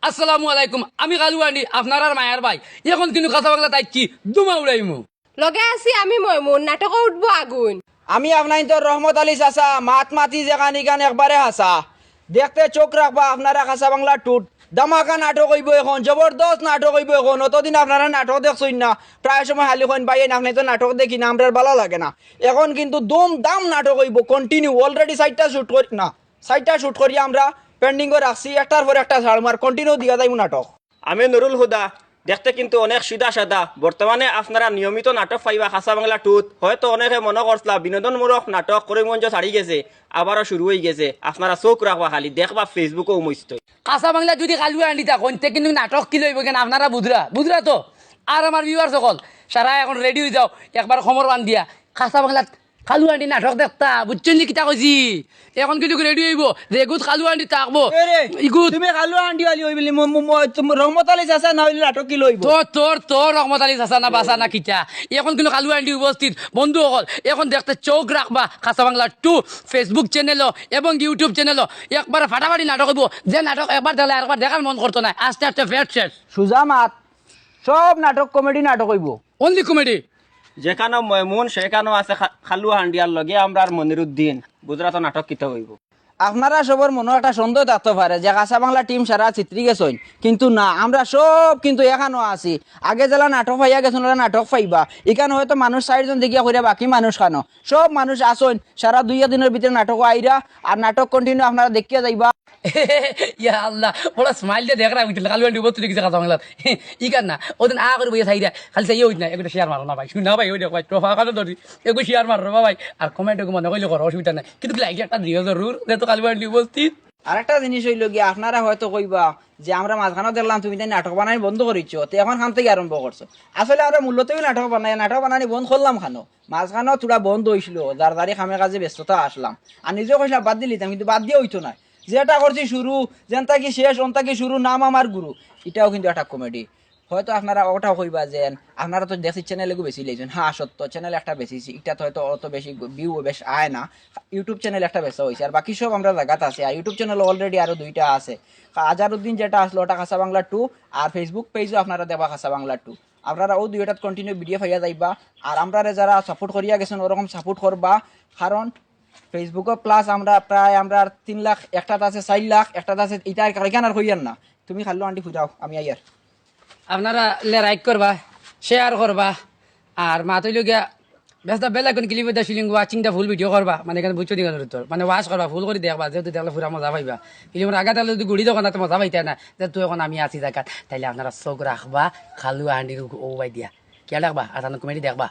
আসসালামু আলাইকুম, আমি কালু আন্ডি, আপনার আর মায়ার ভাই। এখন কিন্তু কথা বাংলা তাই কি দুমা উড়াইমু। লগে আছি আমি ময়মুন, নাটকে উঠবো আগুন। আমি আপনার তো রহমত আলী চাচা, মাত মাতি যেখানি গান একবারে হাসা। দেখতে চোখ রাখবা আপনারা খাসা বাংলা টুট দামাকা নাটক হইব, এখন জবরদস্ত নাটক হইব। এখন অতদিন আপনারা নাটক দেখছই না, প্রায় সময় হালি হইন পাই আপনি তো নাটক দেখি না, আমরা ভালো লাগে না। এখন কিন্তু দম দাম নাটক হইব কন্টিনিউ। অলরেডি সাইডটা শুট করি না, সাইডটা শুট করি আমরা পেন্ডিং করে রাখছি, একটার পর একটা ছাড় মার কন্টিনিউ দিয়া যাইব নাটক। আমি নুরুল হুদা, দেখতে কিন্তু অনেক সিধা সাদা। বর্তমানে আপনারা নিয়মিত নাটক পাইবা খাসা বাংলা টুত। হয়তো অনেকে মনে করছিলা বিনোদনমূলক নাটক করিমগঞ্জ ছাড়ি গেছে, আবারও শুরু হয়ে গেছে। আপনারা চোখ রাখবা, খালি দেখবা ফেসবুকেও মস্ত। কাঁচা বাংলা যদি কালু আন্ডি থাকুন তে কিন্তু নাটক কি লইব কেন আপনারা বুঝরা তো। আর আমার ভিউয়ার সকল সারা এখন রেডি হয়ে যাও, একবার খবর বান দিয়া কাঁচা বাংলা কালু আন্ডি নাটক দেখতা বুঝছেন নি কিতা কইছি। এখন কিন্তু রেডি হইব, রেগুত কালু আন্ডি থাকবো ইগুত। তুমি কালু আন্টি আলি হইবলি রহমত আলী চাচা না হইলে নাটক কি লইব? তোর রহমত আলী চাচা না বাসা না কিতা। এখন কিন্তু কালু আন্ডি উপস্থিত বন্ধু সকল। এখন দেখতে চোখ রাখবা কাঁচা বাংলা 2 ফেসবুক চ্যানেলও এবং ইউটিউব চ্যানেলও। একবার ফাটাফাটি নাটক হইব, যে নাটক একবার দেখলে একবার দেখার মন করতো না। আস্তে আস্তে ফেট শেষ, সুজা মাত সব নাটক কমেডি নাটক হইব। Only comedy. যেখানে ময়মুন সেখানেও আছে খালু হান্ডিয়ার লগে আমরা আর মনিরুদ্দিন। গুজরাট নাটক কিতা হইব। আপনারা সবার মনে একটা সন্দেহ থাকতে পারে যে কাঁচা বাংলা টিম সারা চিত্রি গেছেন, কিন্তু না, আমরা সব কিন্তু এখানেও আছি। আগে জেলা নাটক পাইয়া গেছেন, ওরা নাটক পাইবা। এখানে হয়তো মানুষ 4 জন দেখিয়া করিয়া বাকি মানুষ খানো সব মানুষ আসেন সারা 2 দিনের ভিতরে নাটক আইরা, আর নাটক কন্টিনিউ আপনারা দেখিয়া যাইবা। ইয়া আল্লাহ, বড় স্মাইল দিয়ে দেখ রাখছিল কালু আন্ডি উপস্থিত গেছে কাঁচা বাংলা। ইকার না ওদিন করে বইয়া থাই খালি চাই ওই না এগুলো শেয়ার মারো না ভাই, শুনা ভাই ওই ভাই ট্রফা কাটো ধরি এগুলো শেয়ার মারো ভাই। আর কমেন্ট মনে করলে করো, অসুবিধা নাই, কিন্তু লাইক একটা দিও জরুর যেহেতু কালু আন্ডি উপস্থিত। আরেকটা জিনিস হইল গিয়ে, আপনারা হয়তো কইবা যে আমরা মাঝখানে দেখলাম তুমি তাই নাটক বানানি বন্ধ করিচ্ছ, তো এখন খান থেকে আরম্ভ করছো। আসলে আমরা মূল্যতেই নাটক বানানি বন্ধ করলাম খানো, মাঝখানেও থোড়া বন্ধ হয়েছিল, যার দাঁড়িয়ে খামে কাজে ব্যস্ততা আসলাম। আর নিজেও কইলাম বাদ দিলিতাম, কিন্তু বাদ দিয়ে হইতো না। যেটা করছি শুরু, যেন তাকি শেষ অন তাকি শুরু, নাম আমার গুরু, এটাও কিন্তু একটা কমেডি। হয়তো আপনারা ওটাও কইবা যে আপনারা তো দেখছি চ্যানেলে বেশি লেগেছেন। হ্যাঁ সত্য, চ্যানেল একটা বেশি, এটা তো হয়তো অত বেশি ভিউ বেশ আয় না। ইউটিউব চ্যানেল একটা বেশি হয়েছে, আর বাকি সব আমরা জায়গাতে আছে। আর ইউটিউব চ্যানেল অলরেডি আরো 2টা আছে। আজারউদ্দিন যেটা আসলো ওটা খাসা বাংলা 2, আর ফেসবুক পেজও আপনারা দেবা খাসা বাংলা 2। আপনারা ও 2টাত কন্টিনিউ ভিডিও পাইয়া যাইবা। আর আমরা যারা সাপোর্ট করিয়া গেছেন ওরকম সাপোর্ট করবা, কারণ ফেসবুকও প্লাস আমরা প্রায় আমরা 3 লাখ, একটাতে আছে 4 লাখ, একটাতে আছে এটা এখানে আর হইয়ার না। তুমি খাল্লো আন্টি খুঁজাও, আমি আইয়ার। আপনারা লাইক করবা, শেয়ার করবা, আর মা তৈল গিয়া ব্যস্ত বেলা কোন ক্লিপ দা শিলিং ওয়াচিংটা ফুল ভিডিও করবা, মানে এখানে বুঝছো দিকে তোর মানে ওয়াশ করবা, ফুল করে দেখবা, যেহেতু দেখলে পুরা মজা পাইবা। ফিল্মের আগে তাহলে যদি গুড়ি দোকান মজা পাইতে না, যে তুই এখন আমি আছি জায়গা, তাইলে আপনারা চোখ রাখবা খালু আন্ডির ও বাই দিয়া, কে রাখবা আর কমেডি দেখবা।